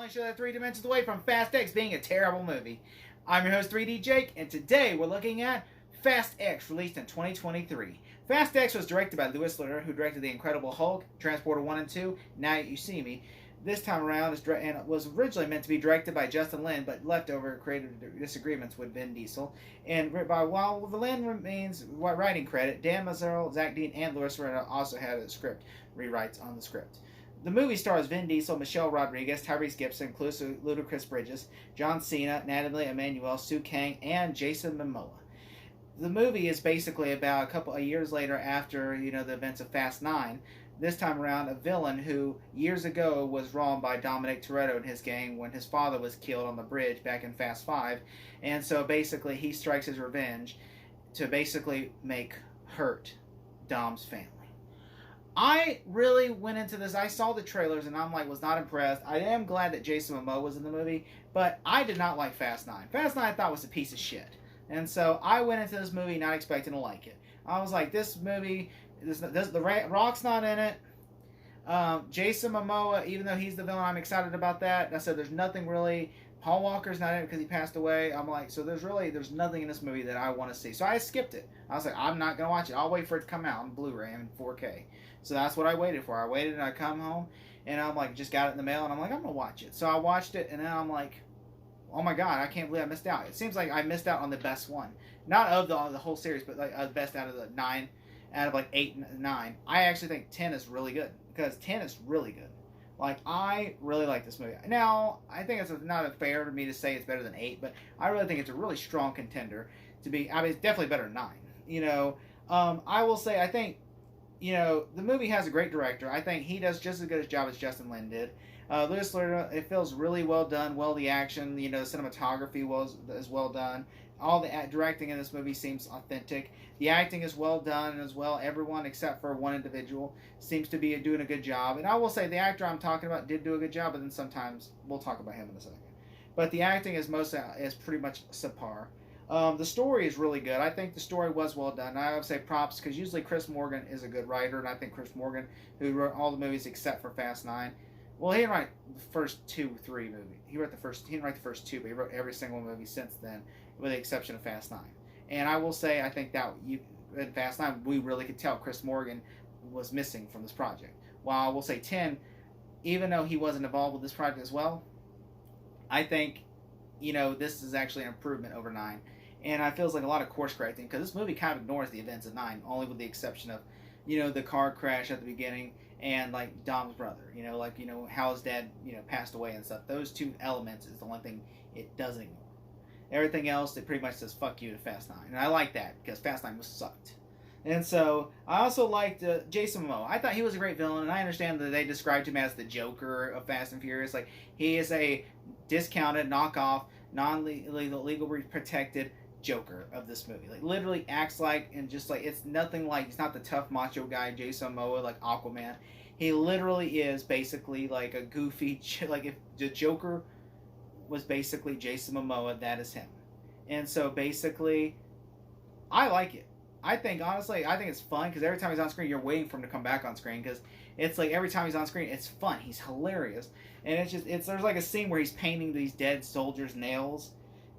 only show that 3 dimensions away from Fast X being a terrible movie. I'm your host 3D Jake, and today we're looking at Fast X, released in 2023. Fast X was directed by Louis Leterrier, who directed The Incredible Hulk, Transporter 1 and 2, Now You See Me. This time around, it was originally meant to be directed by Justin Lin, but left over creative disagreements with Vin Diesel. And while the Lin remains writing credit, Dan Mazzaro, Zach Dean, and Louis Leterrier also had a script rewrites on the script. The movie stars Vin Diesel, Michelle Rodriguez, Tyrese Gibson, Ludacris Bridges, John Cena, Natalie Emmanuel, Sue Kang, and Jason Momoa. The movie is basically about a couple of years later after the events of Fast 9. This time around, a villain who years ago was wronged by Dominic Toretto and his gang when his father was killed on the bridge back in Fast 5. And so basically he strikes his revenge to basically hurt Dom's family. I really went into this. I saw the trailers and was not impressed. I am glad that Jason Momoa was in the movie, but I did not like Fast 9. Fast 9 I thought was a piece of shit. And so I went into this movie not expecting to like it. I was like, this movie, the Rock's not in it. Jason Momoa, even though he's the villain, I'm excited about that. I said there's nothing really. Paul Walker's not in it because he passed away. I'm like, so there's nothing in this movie that I want to see. So I skipped it. I was like, I'm not going to watch it. I'll wait for it to come out on Blu-ray and 4K. So that's what I waited for. I waited and I come home and I'm like, just got it in the mail and I'm like, I'm going to watch it. So I watched it and then I'm like, oh my God, I can't believe I missed out. It seems like I missed out on the best one. Not of the whole series, but like the best out of the 9, out of like 8 and 9. I actually think 10 is really good because 10 is really good. Like, I really like this movie. Now, I think it's not fair to me to say it's better than 8, but I really think it's a really strong contender to be. I mean, it's definitely better than 9. I will say, I think, the movie has a great director. I think he does just as good a job as Justin Lin did. Louis Leterrier, it feels really well done. The action, the cinematography is well done. All the directing in this movie seems authentic. The acting is well done as well. Everyone except for one individual seems to be doing a good job. And I will say the actor I'm talking about did do a good job, but then sometimes we'll talk about him in a second. But the acting is pretty much subpar. The story is really good. I think the story was well done. I would say props because usually Chris Morgan is a good writer, and I think Chris Morgan, who wrote all the movies except for Fast 9. Well, he didn't write the first 2, 3 movies. He didn't write the first 2, but he wrote every single movie since then, with the exception of Fast 9. And I will say, I think that in Fast 9, we really could tell Chris Morgan was missing from this project. While I will say 10, even though he wasn't involved with this project as well, I think, this is actually an improvement over 9. And I feels like a lot of course correcting, because this movie kind of ignores the events of 9, only with the exception of, the car crash at the beginning, and like Dom's brother, how his dad, passed away and stuff. Those 2 elements is the one thing it doesn't ignore. Everything else, it pretty much says fuck you to Fast 9. And I like that because Fast 9 was sucked. And so I also liked Jason Momoa. I thought he was a great villain, and I understand that they described him as the Joker of Fast and Furious. Like, he is a discounted, knockoff, legal protected Joker of this movie. Like, literally acts like, and just like, it's nothing like, he's not the tough macho guy Jason Momoa like Aquaman. He literally is basically like a goofy, like if the Joker was basically Jason Momoa, that is him. And so basically, I like it. Honestly, I think it's fun because every time he's on screen, you're waiting for him to come back on screen because it's like every time he's on screen, it's fun. He's hilarious. And there's like a scene where he's painting these dead soldiers' nails.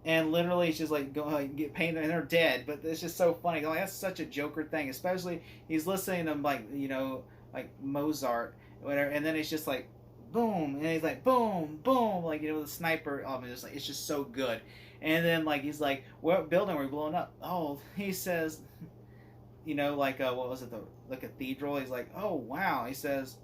And literally, it's just like get painted, and they're dead. But it's just so funny. Like, that's such a Joker thing. Especially he's listening to like Mozart, whatever. And then it's just like boom, and he's like boom, boom, like the sniper. It's just so good. And then like he's like, what building are we blowing up? Oh, he says, what was it, the cathedral? He's like, oh wow. He says,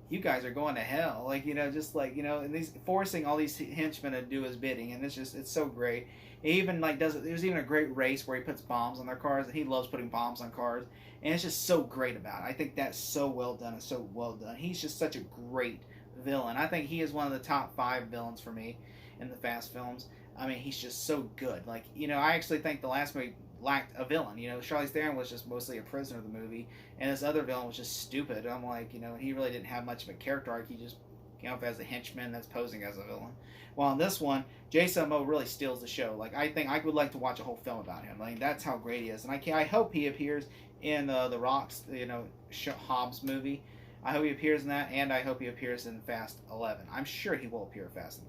you guys are going to hell. Like, and he's forcing all these henchmen to do his bidding, and it's so great. He even does it. There's even a great race where he puts bombs on their cars, and he loves putting bombs on cars, and it's just so great about it. I think that's so well done. It's so well done. He's just such a great villain. I think he is one of the top 5 villains for me in the Fast films. I mean, he's just so good. Like, I actually think the last movie lacked a villain. Charlize Theron was just mostly a prisoner of the movie, and this other villain was just stupid. I'm like, he really didn't have much of a character arc. He just came up as a henchman that's posing as a villain. While in this one, Jason Momoa really steals the show. Like, I think I would like to watch a whole film about him. Like, that's how great he is, and I hope he appears in the Rock's, Hobbs movie. I hope he appears in that, and I hope he appears in Fast 11. I'm sure he will appear in Fast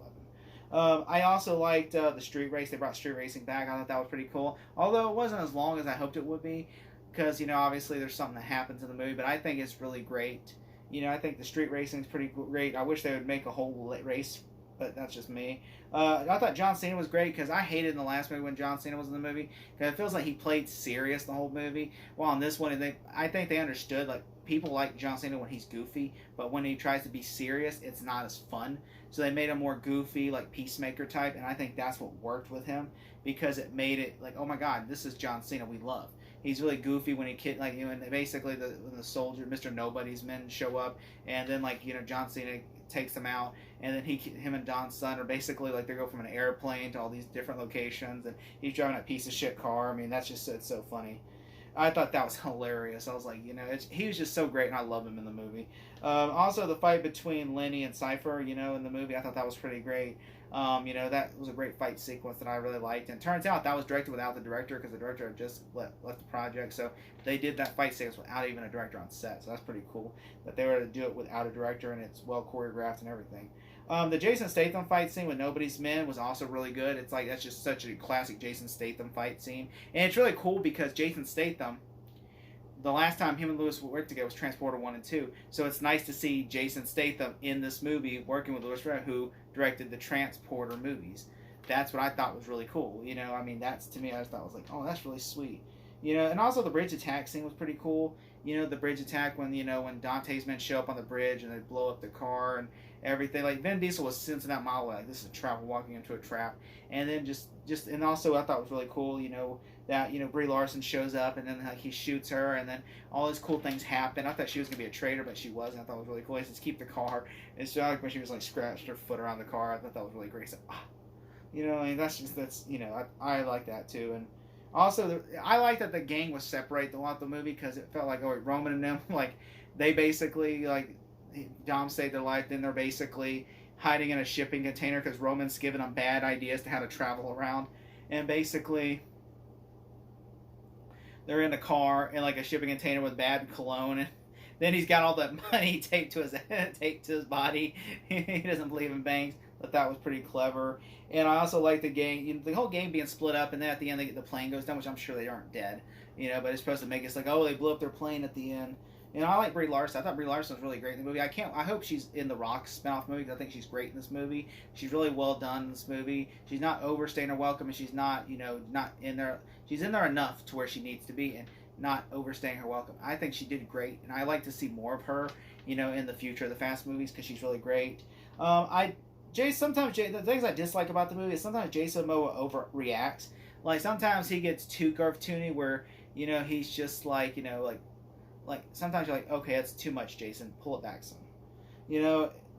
11. I also liked the street race. They brought street racing back. I thought that was pretty cool. Although it wasn't as long as I hoped it would be, because obviously there's something that happens in the movie. But I think it's really great. I think the street racing is pretty great. I wish they would make a whole race, but that's just me. I thought John Cena was great because I hated in the last movie when John Cena was in the movie because it feels like he played serious the whole movie. While in this one, I think they understood like people like John Cena when he's goofy, but when he tries to be serious, it's not as fun. So they made him more goofy, like Peacemaker type, and I think that's what worked with him because it made it like, oh my God, this is John Cena we love. He's really goofy when and basically when the soldier, Mr. Nobody's men show up, and then John Cena takes them out, and then him and Don's son are basically like they go from an airplane to all these different locations, and he's driving a piece of shit car. I mean, it's so funny. I thought that was hilarious. I was like, he was just so great, and I love him in the movie. Also, the fight between Lenny and Cipher, in the movie, I thought that was pretty great. That was a great fight sequence that I really liked. And it turns out that was directed without the director because the director had just left the project. So they did that fight sequence without even a director on set. So that's pretty cool that they were to do it without a director, and it's well choreographed and everything. The Jason Statham fight scene with Nobody's Men was also really good. It's like that's just such a classic Jason Statham fight scene. And it's really cool because Jason Statham, the last time him and Lewis worked together was Transporter 1 and 2. So it's nice to see Jason Statham in this movie working with Louis Red, who directed the Transporter movies. That's what I thought was really cool. That's to me, I just thought was like, oh, that's really sweet. And also the bridge attack scene was pretty cool. The bridge attack when Dante's men show up on the bridge and they blow up the car and everything. Like Vin Diesel was sensing that mile away, like this is a trap walking into a trap. And then and also I thought it was really cool, that Brie Larson shows up and then he shoots her and then all these cool things happen. I thought she was gonna be a traitor, but she wasn't. I thought it was really cool. He says keep the car. It's just like when she was like scratched her foot around the car. I thought that was really great. So, I like that too. And also, I like that the gang was separated throughout the movie because it felt like Roman and them they basically Dom saved their life. Then they're basically hiding in a shipping container because Roman's giving them bad ideas to how to travel around, and basically they're in the car in a shipping container with bad cologne. And then he's got all that money taped to his taped to his body. He doesn't believe in banks. But that was pretty clever. And I also like the gang, the whole gang being split up, and then at the end the plane goes down, which I'm sure they aren't dead, but it's supposed to make it like, oh, they blew up their plane at the end. I like Brie Larson. I thought Brie Larson was really great in the movie. I hope she's in the Rock spinoff movie because I think she's great in this movie. She's really well done in this movie. She's not overstaying her welcome, and she's not, not in there. She's in there enough to where she needs to be, and not overstaying her welcome. I think she did great, and I like to see more of her, in the future of the Fast movies because she's really great. The things I dislike about the movie is sometimes Jason Momoa overreacts. Like sometimes he gets too cartoony where he's just like sometimes you're like, okay, that's too much, Jason. Pull it back some.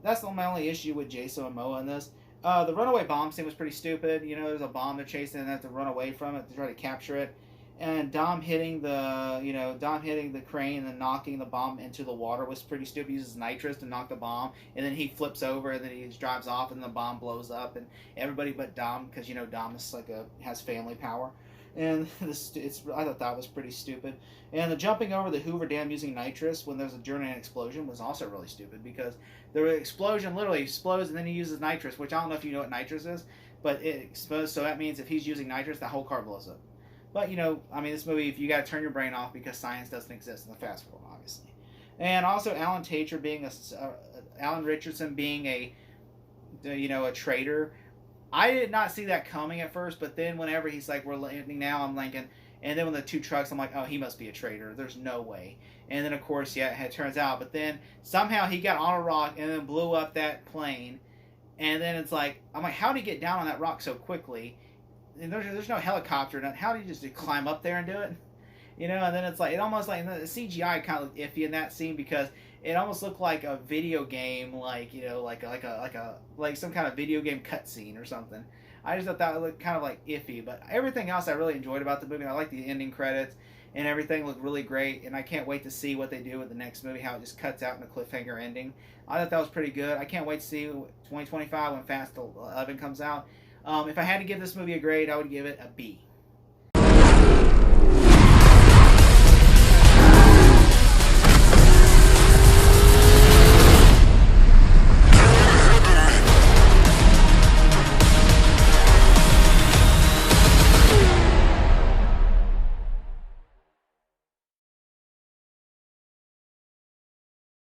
That's my only issue with Jason Momoa in this. The runaway bomb scene was pretty stupid. There's a bomb they're chasing and they have to run away from it to try to capture it. And Dom hitting the crane and then knocking the bomb into the water was pretty stupid. He uses nitrous to knock the bomb, and then he flips over, and then he just drives off, and the bomb blows up, and everybody but Dom, because Dom is has family power. And I thought that was pretty stupid. And the jumping over the Hoover Dam using nitrous when there's during an explosion was also really stupid because the explosion literally explodes, and then he uses nitrous, which I don't know if you know what nitrous is, but it explodes. So that means if he's using nitrous, the whole car blows up. But, this movie, if you got to turn your brain off because science doesn't exist in the fast world, obviously. And also Alan Alan Richardson being a traitor. I did not see that coming at first, but then whenever he's like, we're landing now, I'm thinking, and then when the two trucks, I'm like, oh, he must be a traitor. There's no way. And then, of course, yeah, it turns out. But then somehow he got on a rock and then blew up that plane. And then it's like, I'm like, how did he get down on that rock so quickly? And there's no helicopter. How do you just climb up there and do it? And then it's like, it almost like the CGI kind of looked iffy in that scene because it almost looked like a video game, like some kind of video game cutscene or something. I just thought that looked kind of iffy, but everything else I really enjoyed about the movie. I like the ending credits and everything looked really great, and I can't wait to see what they do with the next movie, how it just cuts out in a cliffhanger ending. I thought that was pretty good. I can't wait to see 2025 when Fast 11 comes out. If I had to give this movie a grade, I would give it a B.